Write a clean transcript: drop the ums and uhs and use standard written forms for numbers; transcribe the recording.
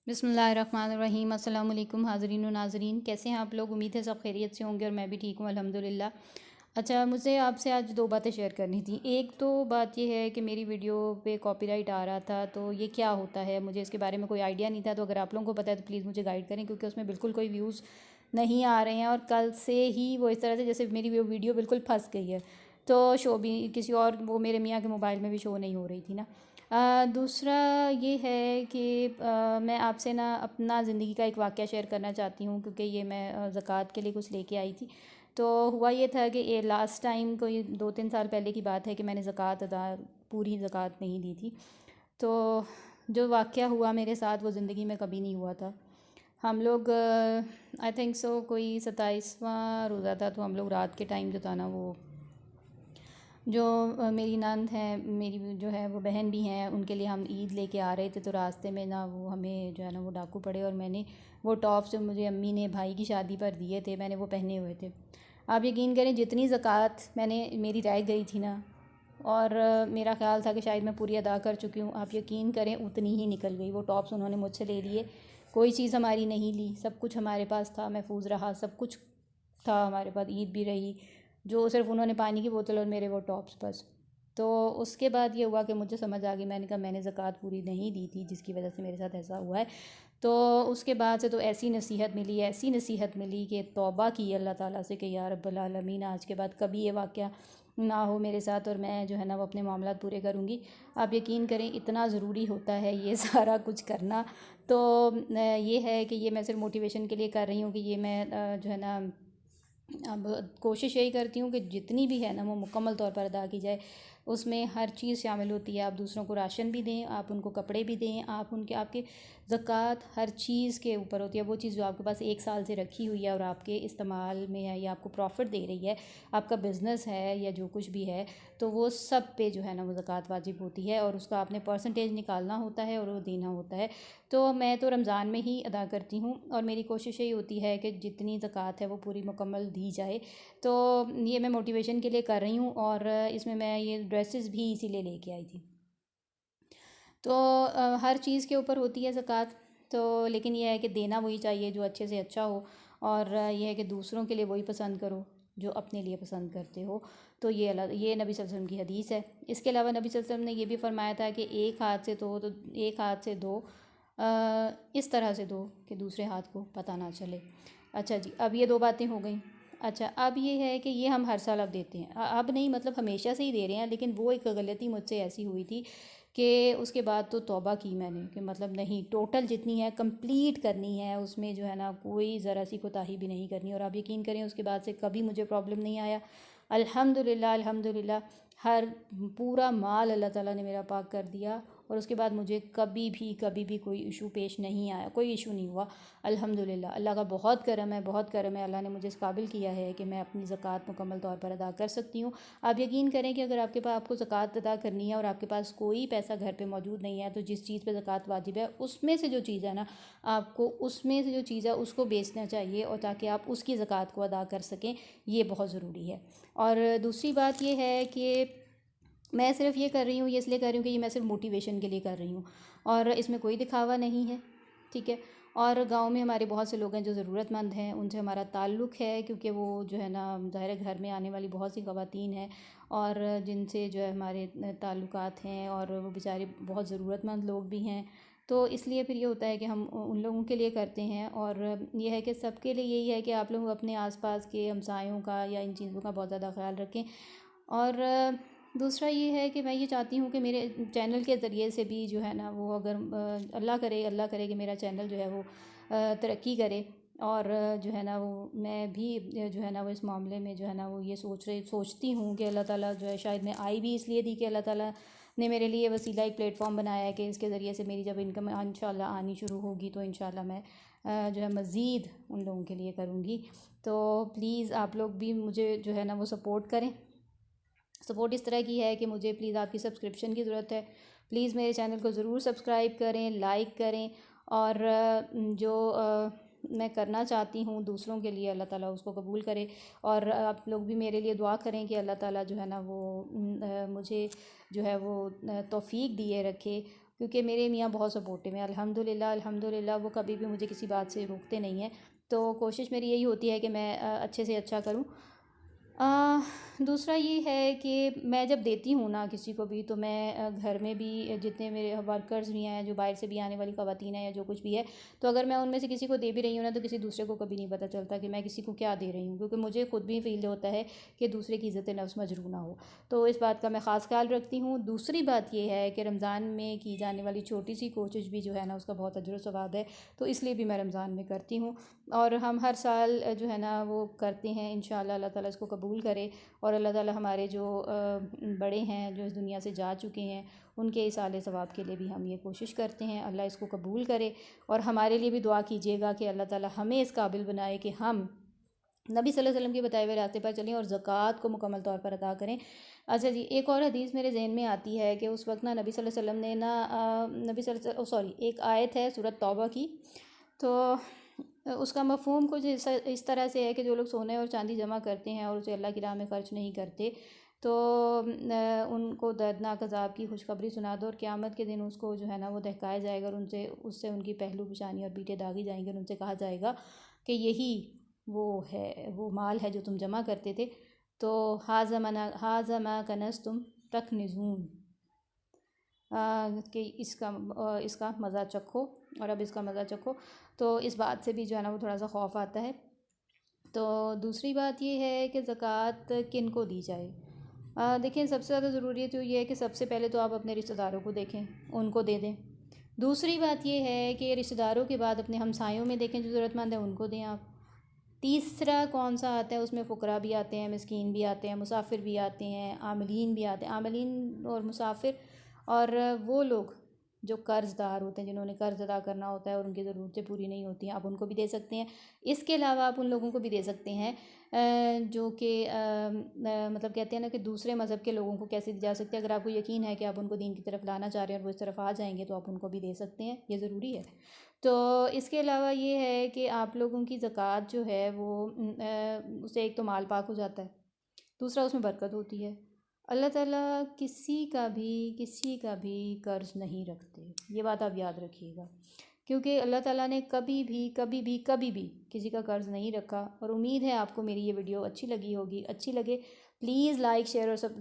बिस्मिल्लाहिर्रहमानिर्रहीम। अस्सलाम वालेकुम हाज़रीन व नाज़रीन, कैसे हैं आप लोग। उम्मीद है सब खैरियत से होंगे और मैं भी ठीक हूँ अल्हम्दुलिल्लाह। अच्छा, मुझे आपसे आज दो बातें शेयर करनी थी। एक तो बात ये है कि मेरी वीडियो पे कॉपीराइट आ रहा था, तो ये क्या होता है, मुझे इसके बारे में कोई आइडिया नहीं था। तो अगर आप लोगों को पता है तो प्लीज़ मुझे गाइड करें, क्योंकि उसमें बिल्कुल कोई व्यूज़ नहीं आ रहे हैं और कल से ही वो इस तरह से जैसे मेरी वीडियो बिल्कुल फंस गई है। तो शो भी किसी और, वो मेरे मियाँ के मोबाइल में भी शो नहीं हो रही थी ना। दूसरा ये है कि मैं आपसे ना अपना ज़िंदगी का एक वाक़या शेयर करना चाहती हूँ, क्योंकि ये मैं ज़कात के लिए कुछ लेके आई थी। तो हुआ ये था कि ये लास्ट टाइम कोई 2-3 साल पहले की बात है कि मैंने पूरी ज़कात नहीं दी थी। तो जो वाक़या हुआ मेरे साथ वो ज़िंदगी में कभी नहीं हुआ था। हम लोग आई थिंक सो कोई 27वां रोज़ा था, तो हम लोग रात के टाइम जो था ना, वो जो मेरी नंद हैं, मेरी जो है वो बहन भी हैं, उनके लिए हम ईद लेके आ रहे थे। तो रास्ते में ना वो हमें जो है ना वो डाकू पड़े, और मैंने वो टॉप्स जो मुझे अम्मी ने भाई की शादी पर दिए थे, मैंने वो पहने हुए थे। आप यकीन करें, जितनी ज़कात मेरी रह गई थी ना, और मेरा ख़्याल था कि शायद मैं पूरी अदा कर चुकी हूँ, आप यकीन करें उतनी ही निकल गई। वो टॉप्स उन्होंने मुझसे ले लिए, कोई चीज़ हमारी नहीं ली, सब कुछ हमारे पास था, महफूज रहा, सब कुछ था हमारे पास, ईद भी रही। जो सिर्फ उन्होंने पानी की बोतल और मेरे वो टॉप्स बस। तो उसके बाद ये हुआ कि मुझे समझ आ गई, मैंने कहा मैंने ज़कात पूरी नहीं दी थी, जिसकी वजह से मेरे साथ ऐसा हुआ है। तो उसके बाद से तो ऐसी नसीहत मिली कि तौबा की अल्लाह ताला से कि या रब्बल आलमीन, आज के बाद कभी ये वाक़या ना हो मेरे साथ, और मैं जो है ना वो अपने मामलात पूरे करूँगी। आप यकीन करें, इतना ज़रूरी होता है ये सारा कुछ करना। तो ये है कि ये मैं सिर्फ मोटिवेशन के लिए कर रही हूँ कि ये मैं जो है ना, अब कोशिश यही करती हूँ कि जितनी भी है ना वो मुकम्मल तौर पर अदा की जाए। उसमें हर चीज़ शामिल होती है। आप दूसरों को राशन भी दें, आप उनको कपड़े भी दें, आप उनके आपके ज़कात हर चीज़ के ऊपर होती है। वो चीज़ जो आपके पास 1 साल से रखी हुई है और आपके इस्तेमाल में है या आपको प्रॉफ़िट दे रही है, आपका बिज़नेस है या जो कुछ भी है, तो वो सब पे जो है ना वो ज़कात वाजिब होती है, और उसका आपने परसेंटेज निकालना होता है और वो देना होता है। तो मैं तो रमज़ान में ही अदा करती हूँ, और मेरी कोशिश यही होती है कि जितनी ज़कात है वो पूरी मुकम्मल दी जाए। तो ये मैं मोटिवेशन के लिए कर रही हूँ, और इसमें मैं ये ड्रेसेस भी इसीलिए लेके आई थी। तो हर चीज़ के ऊपर होती है ज़कात। तो लेकिन ये है कि देना वही चाहिए जो अच्छे से अच्छा हो, और ये है कि दूसरों के लिए वही पसंद करो जो अपने लिए पसंद करते हो। तो ये नबी सल्लल्लाहु अलैहि वसल्लम की हदीस है। इसके अलावा नबी सल्लल्लाहु अलैहि वसल्लम ने ये भी फ़रमाया था कि एक हाथ से दो तो एक हाथ से दो, इस तरह से दो कि दूसरे हाथ को पता ना चले। अच्छा जी, अब ये दो बातें हो गई। अच्छा, अब ये है कि ये हम हर साल अब देते हैं, अब नहीं, मतलब हमेशा से ही दे रहे हैं। लेकिन वो एक गलती मुझसे ऐसी हुई थी कि उसके बाद तो तौबा की मैंने कि मतलब नहीं, टोटल जितनी है कंप्लीट करनी है, उसमें जो है ना कोई ज़रा सी कोताही भी नहीं करनी। और आप यकीन करें, उसके बाद से कभी मुझे प्रॉब्लम नहीं आया। अल्हम्दुलिल्लाह अल्हम्दुलिल्लाह, हर पूरा माल अल्लाह ताला ने मेरा पाक कर दिया, और उसके बाद मुझे कभी भी कोई इशू पेश नहीं आया, कोई इशू नहीं हुआ। अल्हम्दुलिल्लाह, अल्लाह का बहुत करम है, बहुत करम है। अल्लाह ने मुझे इस काबिल किया है कि मैं अपनी ज़कात मुकम्मल तौर पर अदा कर सकती हूँ। आप यकीन करें कि अगर आपको ज़कात अदा करनी है और आपके पास कोई पैसा घर पे मौजूद नहीं है, तो जिस चीज़ पे ज़कात वाजिब है उसमें से जो चीज़ है ना, आपको उसमें से जो चीज़ है उसको बेचना चाहिए, और ताकि आप उसकी ज़कात को अदा कर सकें। ये बहुत ज़रूरी है। और दूसरी बात ये है कि मैं सिर्फ़ ये कर रही हूँ, ये इसलिए कर रही हूँ कि ये मैं सिर्फ़ मोटिवेशन के लिए कर रही हूँ, और इसमें कोई दिखावा नहीं है, ठीक है। और गाँव में हमारे बहुत से लोग हैं जो ज़रूरतमंद हैं, उनसे हमारा ताल्लुक़ है, क्योंकि वो जो है ना, ज़ाहिर है घर में आने वाली बहुत सी ख़वातीन हैं, और जिनसे जो है हमारे ताल्लुकात हैं, और वो बेचारे बहुत ज़रूरतमंद लोग भी हैं। तो इसलिए फिर ये होता है कि हम उन लोगों के लिए करते हैं। और ये है कि सबके लिए यही है कि आप लोग अपने आस-पास के हमसायों का या इन चीज़ों का बहुत ज़्यादा ख़्याल रखें। और दूसरा ये है कि मैं ये चाहती हूँ कि मेरे चैनल के ज़रिए से भी जो है ना वो, अगर अल्लाह करे कि मेरा चैनल जो है वो तरक्की करे, और जो है ना वो मैं भी जो है ना वो इस मामले में जो है ना वो ये सोचती हूँ कि अल्लाह ताला जो है, शायद मैं आई भी इसलिए थी कि अल्लाह ताला ने मेरे लिए वसीला एक प्लेटफॉर्म बनाया है कि इसके ज़रिए से मेरी जब इनकम इंशाल्लाह आनी शुरू होगी, तो इंशाल्लाह मैं जो है मज़ीद उन लोगों के लिए करूँगी। तो प्लीज़ आप लोग भी मुझे जो है ना वो सपोर्ट करें। सपोर्ट इस तरह की है कि मुझे प्लीज़ आपकी सब्सक्रिप्शन की ज़रूरत है। प्लीज़ मेरे चैनल को ज़रूर सब्सक्राइब करें, लाइक करें, और जो मैं करना चाहती हूँ दूसरों के लिए, अल्लाह ताला उसको कबूल करे। और आप लोग भी मेरे लिए दुआ करें कि अल्लाह ताला जो है ना वो मुझे जो है वो तौफ़ीक दिए रखे, क्योंकि मेरे मियाँ बहुत सपोर्टिव हैं अल्हम्दुलिल्लाह अल्हम्दुलिल्लाह। वो कभी भी मुझे किसी बात से रोकते नहीं हैं। तो कोशिश मेरी यही होती है कि मैं अच्छे से अच्छा करूँ। अ, दूसरा ये है कि मैं जब देती हूँ ना किसी को भी, तो मैं घर में भी जितने मेरे वर्कर्स भी हैं, जो बाहर से भी आने वाली ख़वातीन हैं या जो कुछ भी है, तो अगर मैं उनमें से किसी को दे भी रही हूँ ना, तो किसी दूसरे को कभी नहीं पता चलता कि मैं किसी को क्या दे रही हूँ, क्योंकि मुझे खुद भी फ़ील होता है कि दूसरे की इज़्ज़त नफ्स मजरूह ना हो। तो इस बात का मैं ख़ास ख्याल रखती हूँ। दूसरी बात ये है कि रमज़ान में की जाने वाली छोटी सी कोशिश भी जो है ना, उसका बहुत अजर व सवाब है, तो इसलिए भी मैं रमज़ान में करती हूँ। और हम हर साल जो है ना वो करते हैं, इंशाअल्लाह अल्लाह ताला इसको कबूल करे। और अल्लाह ताला हमारे जो बड़े हैं जो इस दुनिया से जा चुके हैं, उनके इसाले सवाब के लिए भी हम ये कोशिश करते हैं। अल्लाह इसको कबूल करे और हमारे लिए भी दुआ कीजिएगा कि अल्लाह ताला हमें इस काबिल बनाए कि हम नबी सल्लल्लाहु अलैहि वसल्लम के बताए हुए रास्ते पर चलें और ज़कात को मुकम्मल तौर पर अदा करें। अच्छा जी, एक और हदीस मेरे ज़हन में आती है कि उस वक्त ना नबी सल्लल्लाहु अलैहि वसल्लम ने ना एक आयत है सूरत तौबा की। तो उसका मफ़हूम कुछ इस तरह से है कि जो लोग सोने और चांदी जमा करते हैं और उसे अल्लाह की राह में ख़र्च नहीं करते, तो उनको दर्दनाक अज़ाब की खुशखबरी सुना दो और क़यामत के दिन उसको जो है ना वो दहकाया जाएगा और उससे उनकी पहलू पेशानी और पीठें दागी जाएंगी और उनसे कहा जाएगा कि यही वो माल है जो तुम जमा करते थे। तो हाज़ा मा कनज़्तुम तकनिज़ून, कि इसका मज़ा चखो और अब इसका मज़ा चखो। तो इस बात से भी जो है ना वो थोड़ा सा खौफ आता है। तो दूसरी बात ये है कि ज़कात किन को दी जाए। देखिए, सबसे ज़्यादा ज़रूरी तो ये है कि सबसे पहले तो आप अपने रिश्तेदारों को देखें, उनको दे दें। दूसरी बात ये है कि रिश्तेदारों के बाद अपने हमसायों में देखें, जो ज़रूरतमंद है उनको दें आप। तीसरा कौन सा आता है, उसमें फ़ुकरा भी आते हैं, मिस्कीन भी आते हैं, मुसाफिर भी आते हैं, आमिलीन भी आते हैं। आमिलीन और मुसाफिर और वो लोग जो कर्ज़दार होते हैं, जिन्होंने कर्ज़ अदा करना होता है और उनकी ज़रूरतें पूरी नहीं होती हैं, आप उनको भी दे सकते हैं। इसके अलावा आप उन लोगों को भी दे सकते हैं जो कि मतलब कहते हैं ना कि दूसरे मज़हब के लोगों को कैसे दी जा सकती है। अगर आपको यकीन है कि आप उनको दीन की तरफ लाना चाह रहे हैं और वो इस तरफ आ जाएंगे, तो आप उनको भी दे सकते हैं, ये ज़रूरी है। तो इसके अलावा ये है कि आप लोगों की ज़कात जो है वो उससे एक तो माल पाक हो जाता है, दूसरा उसमें बरकत होती है। अल्लाह ताला किसी का भी कर्ज़ नहीं रखते, ये बात आप याद रखिएगा। क्योंकि अल्लाह ताला ने कभी भी किसी का कर्ज़ नहीं रखा। और उम्मीद है आपको मेरी ये वीडियो अच्छी लगी होगी। अच्छी लगे प्लीज़ लाइक शेयर और सब